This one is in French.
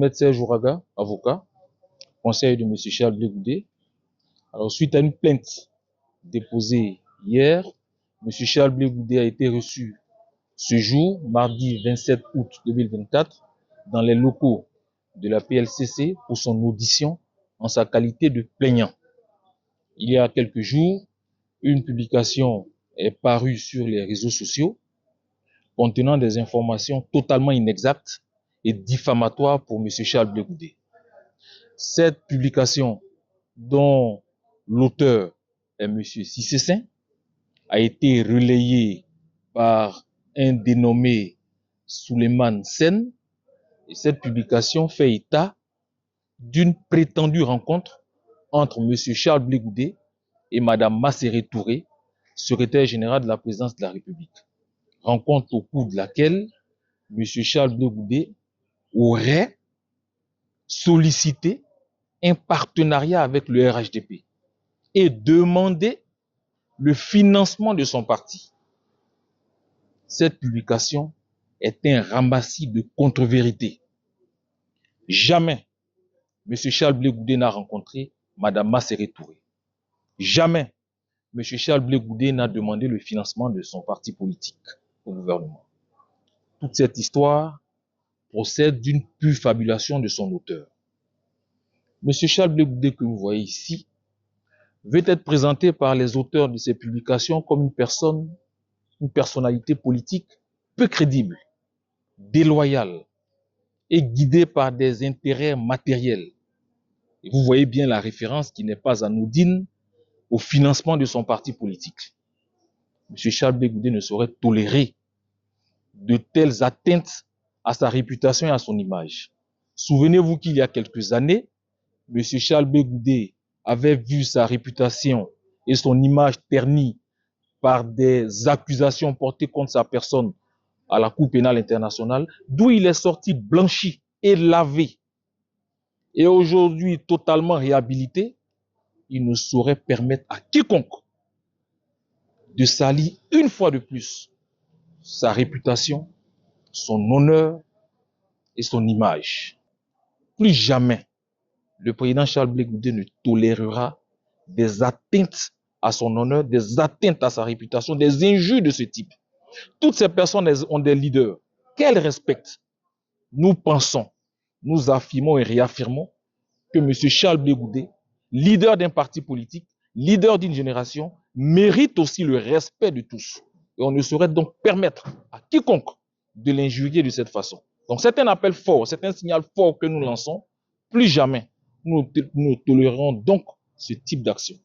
M. Serge Ouraga, avocat, conseiller de M. Charles Blé Goudé. Alors, suite à une plainte déposée hier, M. Charles Blé Goudé a été reçu ce jour, mardi 27 août 2024, dans les locaux de la PLCC pour son audition en sa qualité de plaignant. Il y a quelques jours, une publication est parue sur les réseaux sociaux contenant des informations totalement inexactes et diffamatoires pour M. Charles Blé Goudé. Cette publication, dont l'auteur est M. Cissé-Saint, a été relayée par un dénommé Souleymane Sen, et cette publication fait état d'une prétendue rencontre entre M. Charles Blé Goudé et Mme Masséré Touré, secrétaire générale de la présidence de la République. Rencontre au cours de laquelle M. Charles Blé Goudé aurait sollicité un partenariat avec le RHDP et demandé le financement de son parti. Cette publication est un ramassis de contre-vérités. Jamais M. Charles Blé Goudé n'a rencontré Mme Masséré Touré. Jamais M. Charles Blé Goudé n'a demandé le financement de son parti politique au gouvernement. Toute cette histoire procède d'une pure fabulation de son auteur. M. Charles Blé Goudé que vous voyez ici veut être présenté par les auteurs de ces publications comme une personnalité politique peu crédible, déloyale et guidée par des intérêts matériels. Et vous voyez bien la référence qui n'est pas anodine au financement de son parti politique. M. Charles Blé Goudé ne saurait tolérer de telles atteintes à sa réputation et à son image. Souvenez-vous qu'il y a quelques années, M. Charles Blé Goudé avait vu sa réputation et son image ternie par des accusations portées contre sa personne à la Cour pénale internationale, d'où il est sorti blanchi et lavé. Et aujourd'hui, totalement réhabilité, il ne saurait permettre à quiconque de salir une fois de plus sa réputation, son honneur et son image. Plus jamais, le président Charles Blé Goudé ne tolérera des atteintes à son honneur, des atteintes à sa réputation, des injures de ce type. Toutes ces personnes ont des leaders qu'elles respectent. Nous pensons, nous affirmons et réaffirmons que M. Charles Blé Goudé, leader d'un parti politique, leader d'une génération, mérite aussi le respect de tous. Et on ne saurait donc permettre à quiconque de l'injurier de cette façon. Donc c'est un appel fort, c'est un signal fort que nous lançons. Plus jamais nous tolérerons donc ce type d'action.